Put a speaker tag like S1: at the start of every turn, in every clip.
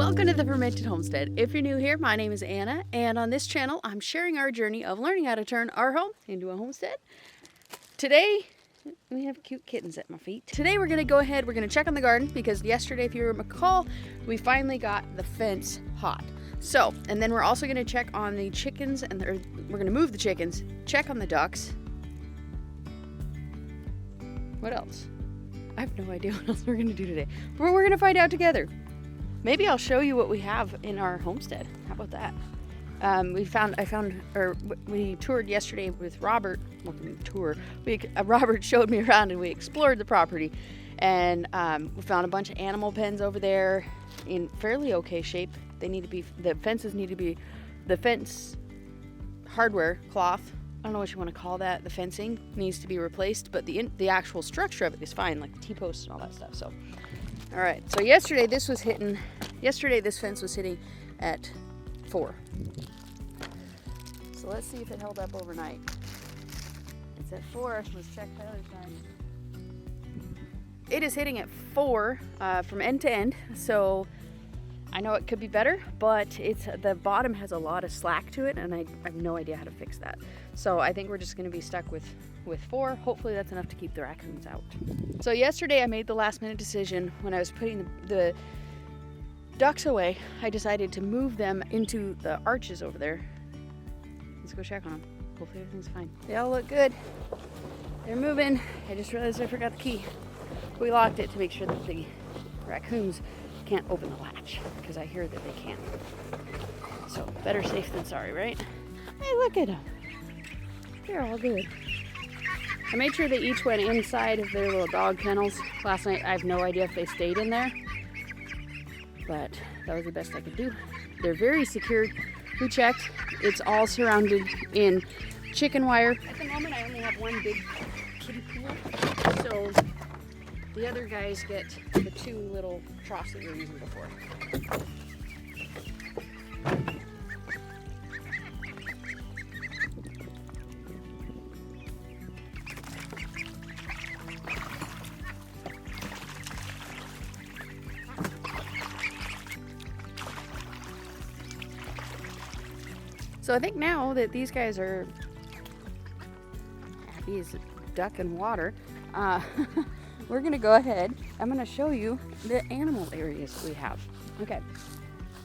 S1: Welcome to the Fermented Homestead. If you're new here, my name is Anna, and on this channel, I'm sharing our journey of learning how to turn our home into a homestead. Today, we have cute kittens at my feet. Today, we're gonna go ahead, we're gonna check on the garden because yesterday, if you recall, we finally got the fence hot. So, and then we're also gonna check on the chickens, and we're gonna move the chickens, check on the ducks. What else? I have no idea what else we're gonna do today, but we're gonna find out together. Maybe I'll show you what we have in our homestead. How about that? We toured yesterday with Robert. Well, Robert showed me around and we explored the property, and we found a bunch of animal pens over there in fairly okay shape. The fence hardware cloth, I don't know what you want to call that. The fencing needs to be replaced, but the actual structure of it is fine, like the T-posts and all that stuff. So, all right. So yesterday this fence was hitting at 4. So let's see if it held up overnight. It's at 4. Let's check the other side. It is hitting at 4 from end to end. So I know it could be better, but the bottom has a lot of slack to it, and I have no idea how to fix that. So I think we're just going to be stuck with 4. Hopefully that's enough to keep the raccoons out. So yesterday I made the last minute decision when I was putting the ducks away. I decided to move them into the arches over there. Let's go check on them. Hopefully everything's fine. They all look good. They're moving. I just realized I forgot the key. We locked it to make sure that the raccoons can't open the latch, because I hear that they can. So better safe than sorry, right? Hey, look at them. They're all good. I made sure they each went inside of their little dog kennels last night. I have no idea if they stayed in there, but that was the best I could do. They're very secured. We checked. It's all surrounded in chicken wire. At the moment, I only have one big kiddie pool, so the other guys get the 2 little troughs that we were using before. So I think now that these guys are happy as a duck in water, we're gonna go ahead. I'm gonna show you the animal areas we have. Okay,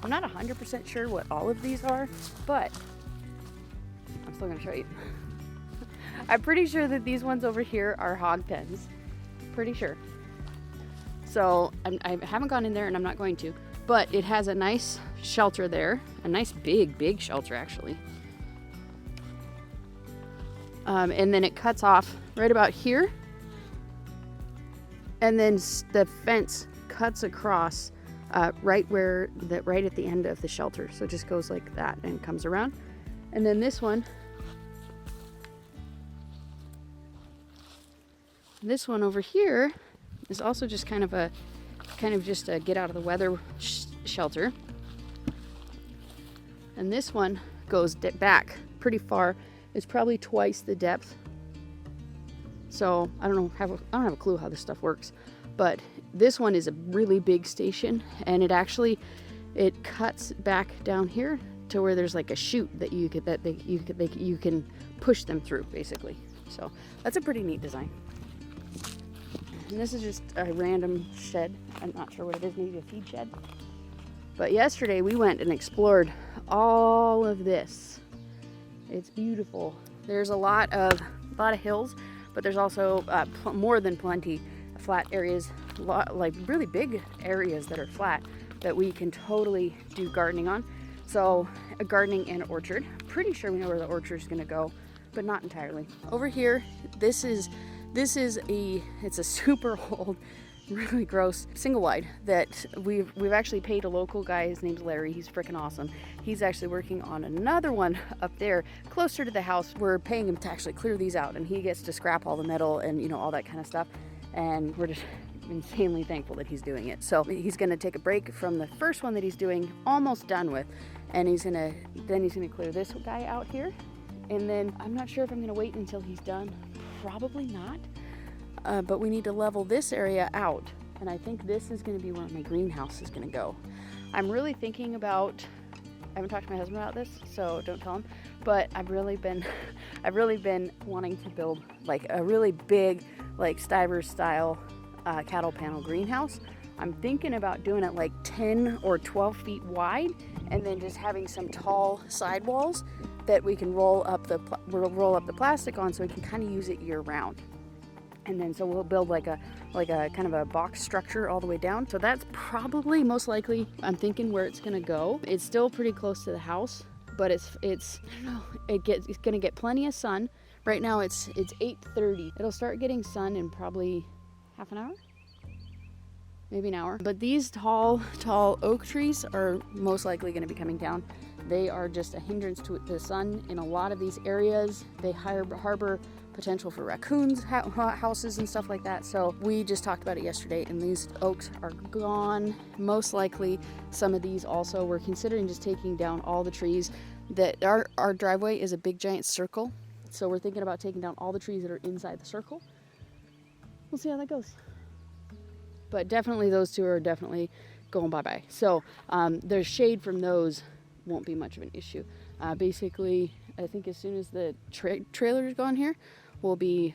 S1: I'm not 100% sure what all of these are, but I'm still gonna show you. I'm pretty sure that these ones over here are hog pens. Pretty sure. So I haven't gone in there, and I'm not going to, but it has a nice shelter there, a nice big shelter actually. And then it cuts off right about here. And then the fence cuts across right at the end of the shelter. So it just goes like that and comes around. And then this one over here is also just kind of just a get out of the weather shelter. And this one goes back pretty far. It's probably twice the depth. So I don't have a clue how this stuff works, but this one is a really big station, and it cuts back down here to where there's like a chute that you can push them through basically. So that's a pretty neat design. And this is just a random shed. I'm not sure what it is, maybe a feed shed. But yesterday we went and explored all of this. It's beautiful. There's a lot of hills, but there's also more than plenty of flat areas, like really big areas that are flat that we can totally do gardening on. So a gardening and orchard. Pretty sure we know where the orchard is going to go, but not entirely. Over here, it's a super old, really gross single wide that we've actually paid a local guy. His name's Larry. He's freaking awesome. He's actually working on another one up there closer to the house. We're paying him to actually clear these out, and he gets to scrap all the metal and all that kind of stuff. And we're just insanely thankful that he's doing it. So he's going to take a break from the first one that he's doing, almost done with, and he's gonna clear this guy out here. And then I'm not sure if I'm going to wait until he's done. Probably not. But we need to level this area out And I think this is going to be where my greenhouse is going to go. I'm really thinking about, I haven't talked to my husband about this, so don't tell him, but I've really been wanting to build like a really big, like Stivers style cattle panel greenhouse. I'm thinking about doing it like 10 or 12 feet wide, and then just having some tall sidewalls that we can roll up the plastic on, so we can kind of use it year round. And then so we'll build like a kind of a box structure all the way down. So that's probably most likely, I'm thinking, where it's gonna go. It's still pretty close to the house, but it's I don't know, it's gonna get plenty of sun. Right now it's 8:30. It'll start getting sun in probably half an hour, maybe an hour. But these tall oak trees are most likely going to be coming down. They are just a hindrance to the sun in a lot of these areas. They harbor potential for raccoons, houses and stuff like that. So we just talked about it yesterday, and these oaks are gone. Most likely some of these also, we're considering just taking down all the trees. That our driveway is a big giant circle. So we're thinking about taking down all the trees that are inside the circle. We'll see how that goes. But definitely those two are definitely going bye-bye. So there's shade from those won't be much of an issue. Basically, I think as soon as the trailer is gone here, we'll be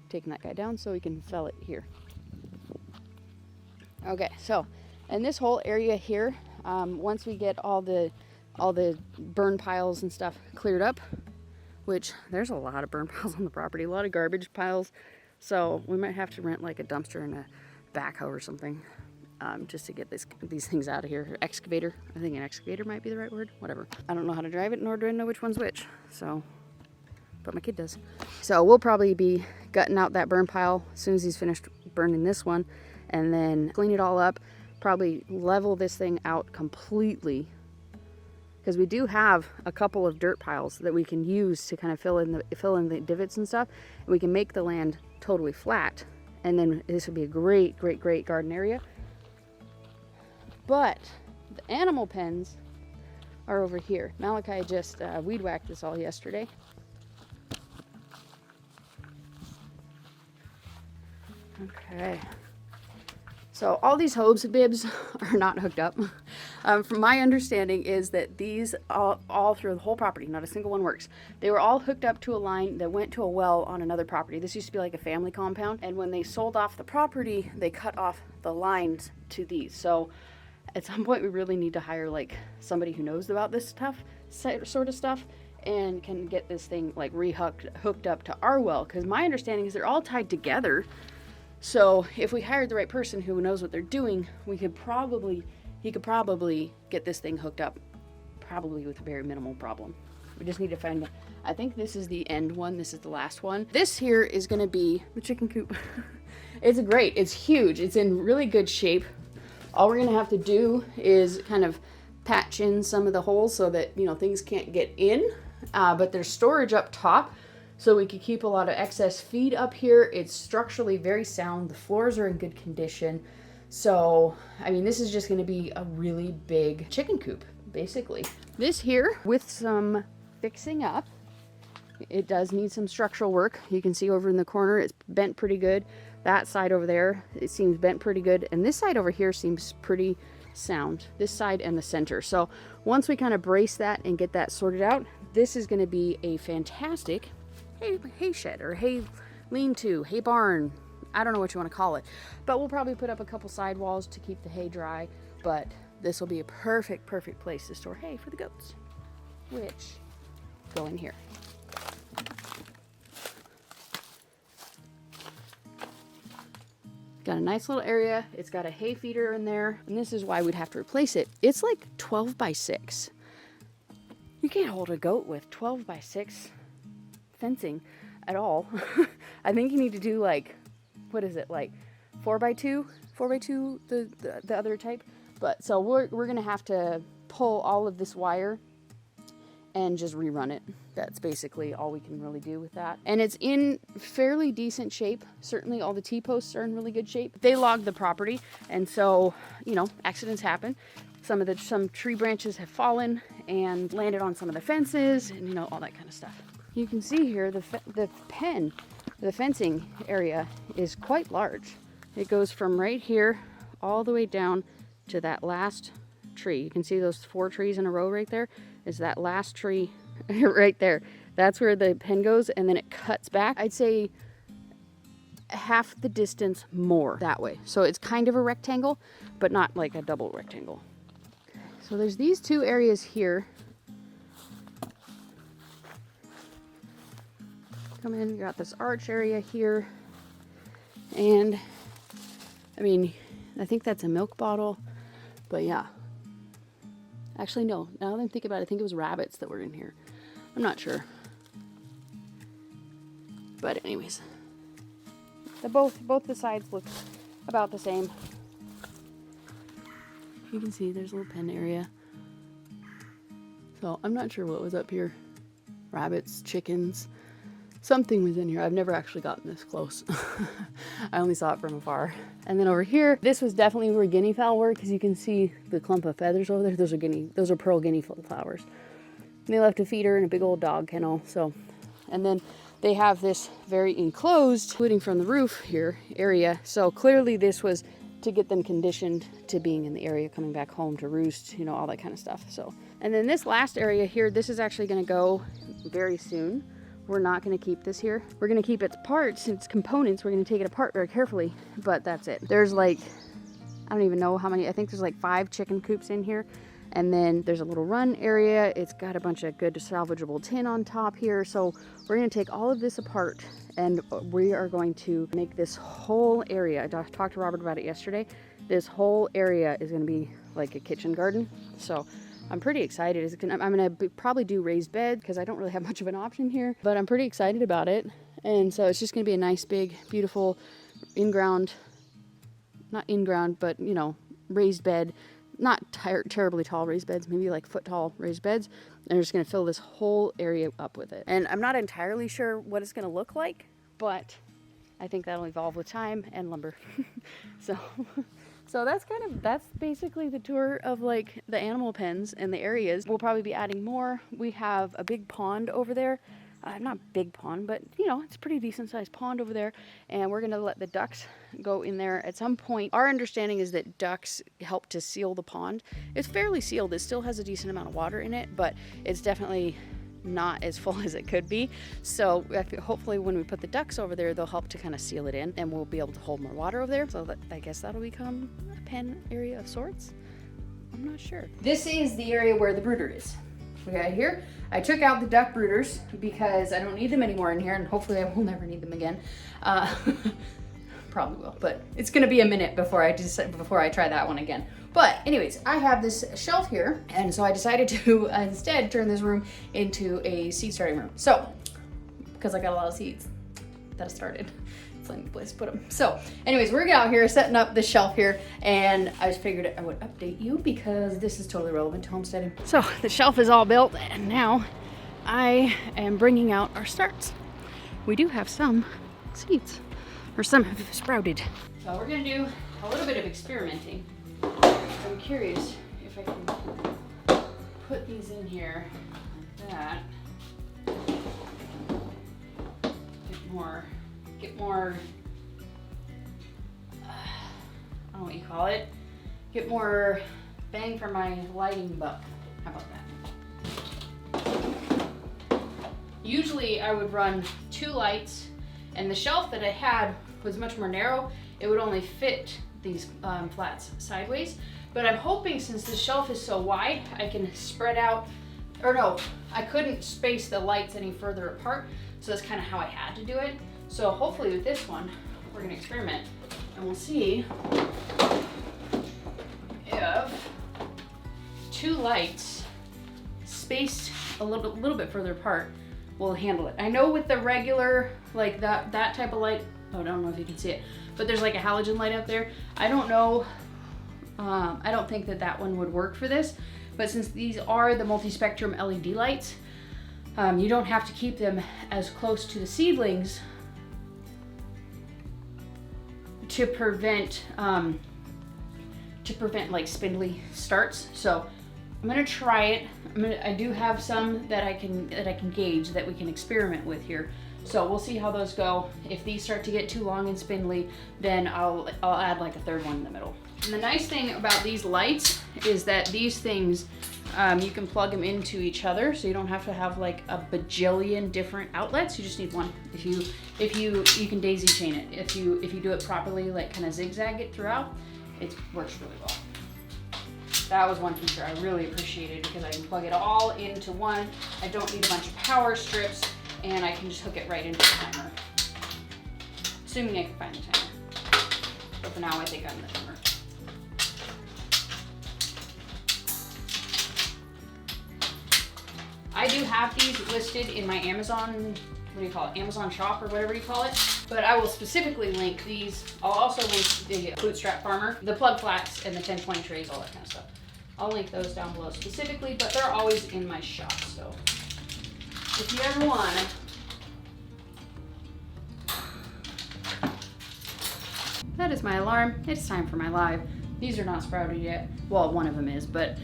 S1: taking that guy down so we can fell it here. Okay, so and this whole area here, once we get all the burn piles and stuff cleared up, which there's a lot of burn piles on the property, a lot of garbage piles. So we might have to rent like a dumpster and a backhoe or something, just to get these things out of here. Excavator. I think an excavator might be the right word. Whatever. I don't know how to drive it, nor do I know which one's which. So, but my kid does. So we'll probably be gutting out that burn pile as soon as he's finished burning this one, and then clean it all up. Probably level this thing out completely, because we do have a couple of dirt piles that we can use to kind of fill in the divots and stuff. And we can make the land totally flat, and then this would be a great garden area. But the animal pens are over here. Malachi just weed whacked this all yesterday. Okay. So all these hose bibs are not hooked up. From my understanding is that these all through the whole property, not a single one works. They were all hooked up to a line that went to a well on another property. This used to be like a family compound, and when they sold off the property, they cut off the lines to these. So at some point we really need to hire like somebody who knows about this stuff, sort of stuff, and can get this thing like hooked up to our well, because my understanding is they're all tied together. So if we hired the right person who knows what they're doing, he could probably get this thing hooked up, probably with a very minimal problem. We just need to find, I think this is the end one. This is the last one. This here is going to be the chicken coop. It's great. It's huge. It's in really good shape. All we're going to have to do is kind of patch in some of the holes so that, you know, things can't get in. But there's storage up top, so we could keep a lot of excess feed up here. It's structurally very sound. The floors are in good condition. So, I mean, this is just going to be a really big chicken coop, basically. This here, with some fixing up, it does need some structural work. You can see over in the corner, it's bent pretty good. That side over there, it seems bent pretty good. And this side over here seems pretty sound. This side and the center. So once we kind of brace that and get that sorted out, this is going to be a fantastic hay shed or hay lean-to, hay barn. I don't know what you want to call it, but we'll probably put up a couple sidewalls to keep the hay dry. But this will be a perfect place to store hay for the goats, which go in here. Got a nice little area. It's got a hay feeder in there, and this is why we'd have to replace it. It's like 12 by 6. You can't hold a goat with 12 by 6 fencing at all. I think you need to do like, what is it, like 4 by 2, the other type. But so we're gonna have to pull all of this wire and just rerun it. That's basically all we can really do with that. And it's in fairly decent shape. Certainly all the T-posts are in really good shape. They logged the property, and so, you know, accidents happen. Some tree branches have fallen and landed on some of the fences, and, you know, all that kind of stuff. You can see here the fencing area is quite large. It goes from right here all the way down to that last tree. You can see those 4 trees in a row right there. Is that last tree right there. That's where the pen goes, and then it cuts back. I'd say half the distance more that way. So it's kind of a rectangle, but not like a double rectangle. So there's these 2 areas here. Come in, you got this arch area here. And I mean, I think that's a milk bottle, but yeah. Actually, no, now that I'm thinking about it, I think it was rabbits that were in here. I'm not sure. But anyways, both the sides look about the same. You can see there's a little pen area. So I'm not sure what was up here. Rabbits, chickens, something was in here. I've never actually gotten this close. I only saw it from afar. And then over here, this was definitely where guinea fowl were, because you can see the clump of feathers over there. Those are pearl guinea flowers. And they left a feeder and a big old dog kennel. So, and then they have this very enclosed, including from the roof here, area. So clearly this was to get them conditioned to being in the area, coming back home to roost, you know, all that kind of stuff. So, and then this last area here, this is actually going to go very soon. We're not going to keep this here. We're going to keep its parts, its components. We're going to take it apart very carefully, but that's it. There's like, I don't even know how many. I think there's like 5 chicken coops in here. And then there's a little run area. It's got a bunch of good salvageable tin on top here. So we're going to take all of this apart, and we are going to make this whole area. I talked to Robert about it yesterday. This whole area is going to be like a kitchen garden. So I'm pretty excited. I'm going to probably do raised bed because I don't really have much of an option here, but I'm pretty excited about it. And so it's just going to be a nice, big, beautiful in-ground, not in-ground, but, you know, raised bed. Not terribly tall raised beds, maybe like foot tall raised beds. And we're just going to fill this whole area up with it. And I'm not entirely sure what it's going to look like, but I think that'll evolve with time and lumber. So that's basically the tour of like the animal pens and the areas. We'll probably be adding more. We have a big pond over there. Not big pond, but you know, it's a pretty decent sized pond over there. And we're gonna let the ducks go in there at some point. Our understanding is that ducks help to seal the pond. It's fairly sealed. It still has a decent amount of water in it, but it's definitely not as full as it could be. So hopefully when we put the ducks over there, they'll help to kind of seal it in, and we'll be able to hold more water over there. So I guess that'll become a pen area of sorts. I'm not sure. This is the area where the brooder is. Okay, here I took out the duck brooders because I don't need them anymore in here, and hopefully I will never need them again. Probably will, but it's gonna be a minute before I try that one again. But anyways, I have this shelf here, and so I decided to instead turn this room into a seed starting room. So, because I got a lot of seeds that I started. Plenty of place to put them. So anyways, we're out here setting up the shelf here, and I just figured I would update you because this is totally relevant to homesteading. So the shelf is all built, and now I am bringing out our starts. We do have some seeds, or some have sprouted. So we're gonna do a little bit of experimenting. I'm curious if I can put these in here like that. Get more, I don't know what you call it, get more bang for my lighting buck. How about that? Usually I would run 2 lights, and the shelf that I had was much more narrow. It would only fit these flats sideways, but I'm hoping since the shelf is so wide, I can spread out, or no, I couldn't space the lights any further apart, so that's kind of how I had to do it. So hopefully with this one, we're gonna experiment, and we'll see if 2 lights spaced a little bit further apart will handle it. I know with the regular, like that type of light, oh, I don't know if you can see it, but there's like a halogen light up there. I don't know, I don't think that one would work for this, but since these are the multi-spectrum LED lights, you don't have to keep them as close to the seedlings to prevent like spindly starts. So I'm gonna try it. I do have some that I can gauge that we can experiment with here. So we'll see how those go. If these start to get too long and spindly, then I'll add like a 3rd one in the middle. And the nice thing about these lights is that these things, you can plug them into each other, so you don't have to have like a bajillion different outlets. You just need one. If you can daisy chain it. If you do it properly, like kind of zigzag it throughout, it works really well. That was one feature I really appreciated because I can plug it all into one. I don't need a bunch of power strips, and I can just hook it right into the timer. Assuming I can find the timer. But for now, I think I'm the timer. I do have these listed in my Amazon, what do you call it? Amazon shop or whatever you call it. But I will specifically link these. I'll also link the Bootstrap Farmer, the plug flats, and the 1020 trays, all that kind of stuff. I'll link those down below specifically, but they're always in my shop. So if you ever want it. That is my alarm. It's time for my live. These are not sprouted yet. Well, one of them is, but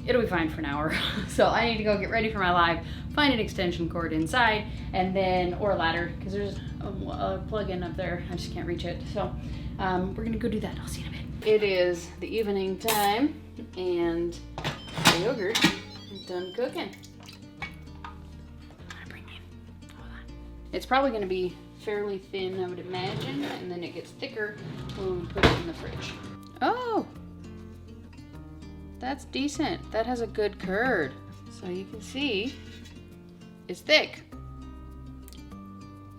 S1: it'll be fine for an hour. So I need to go get ready for my live, find an extension cord inside, and then, or a ladder, because there's a plug-in up there. I just can't reach it. So we're gonna go do that. I'll see you in a bit. It is the evening time, and the yogurt is done cooking. I'm gonna bring in, hold on. It's probably gonna be fairly thin, I would imagine, and then it gets thicker when we put it in the fridge. Oh! That's decent. That has a good curd. So you can see it's thick.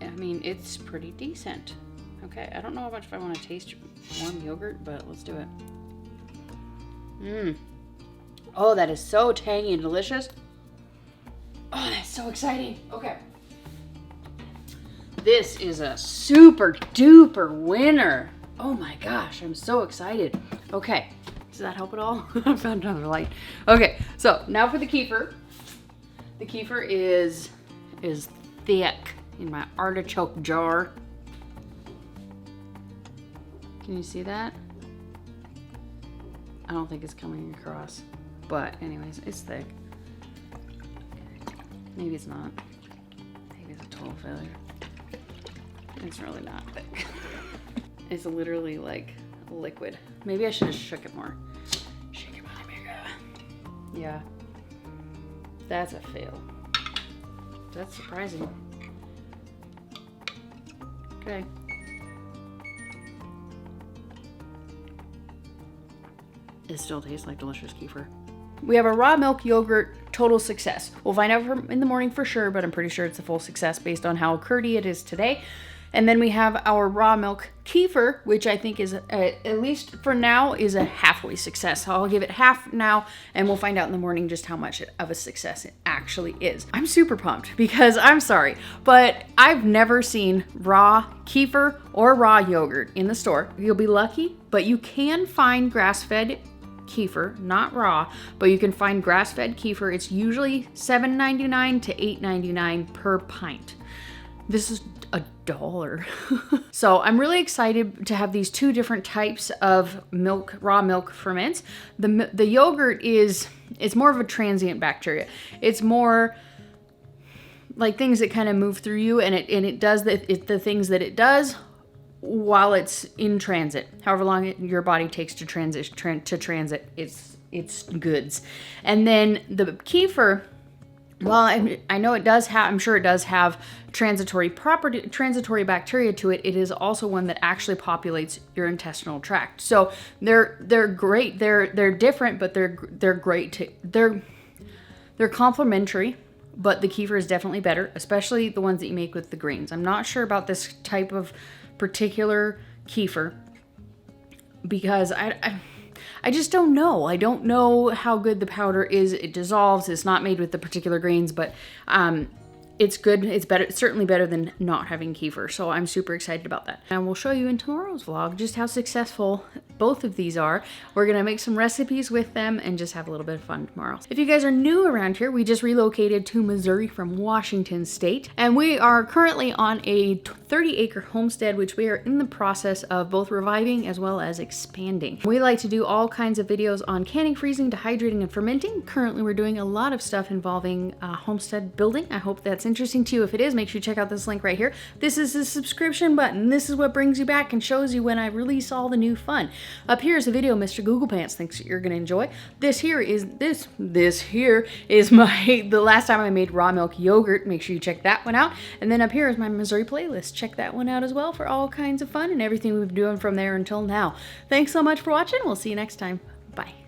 S1: I mean, it's pretty decent. Okay, I don't know how much if I want to taste warm yogurt, but let's do it. Mmm. Oh, that is so tangy and delicious. Oh, that's so exciting. Okay. This is a super duper winner. Oh my gosh, I'm so excited. Okay. Does that help at all? I found another light. Okay, so now for the kefir. The kefir is thick in my artichoke jar. Can you see that? I don't think it's coming across, but anyways, it's thick. Maybe it's not. Maybe it's a total failure. It's really not thick. It's literally like liquid. Maybe I should have shook it more. Shake it, mother bigger. Yeah. That's a fail. That's surprising. Okay. It still tastes like delicious kefir. We have a raw milk yogurt total success. We'll find out in the morning for sure, but I'm pretty sure it's a full success based on how curdy it is today. And then we have our raw milk kefir, which I think is, at least for now, is a halfway success. So I'll give it half now, and we'll find out in the morning just how much of a success it actually is. I'm super pumped because I'm sorry, but I've never seen raw kefir or raw yogurt in the store. You'll be lucky, but you can find grass-fed kefir, not raw, but you can find grass-fed kefir. It's usually $7.99 to $8.99 per pint. This is $1. So I'm really excited to have these two different types of milk, raw milk ferments. The yogurt it's more of a transient bacteria. It's more like things that kind of move through you, and it does the things that it does while it's in transit. However long your body takes to transit its goods. And then the kefir, well, I know it does have, I'm sure it does have transitory bacteria to it. It is also one that actually populates your intestinal tract. So they're great. They're different, but they're great. They're complementary, but the kefir is definitely better, especially the ones that you make with the greens. I'm not sure about this type of particular kefir because I just don't know. I don't know how good the powder is. It dissolves. It's not made with the particular grains, but it's good. It's better. It's certainly better than not having kefir. So I'm super excited about that. And we'll show you in tomorrow's vlog just how successful both of these are. We're going to make some recipes with them and just have a little bit of fun tomorrow. If you guys are new around here, we just relocated to Missouri from Washington State. And we are currently on a 30-acre homestead, which we are in the process of both reviving as well as expanding. We like to do all kinds of videos on canning, freezing, dehydrating, and fermenting. Currently, we're doing a lot of stuff involving homestead building. I hope that's interesting to you. If it is, make sure you check out this link right here. This is the subscription button. This is what brings you back and shows you when I release all the new fun. Up here is a video Mr. Google Pants thinks that you're gonna enjoy. This here is the last time I made raw milk yogurt. Make sure you check that one out. And then up here is my Missouri playlist. Check that one out as well for all kinds of fun and everything we've been doing from there until now. Thanks so much for watching. We'll see you next time. Bye.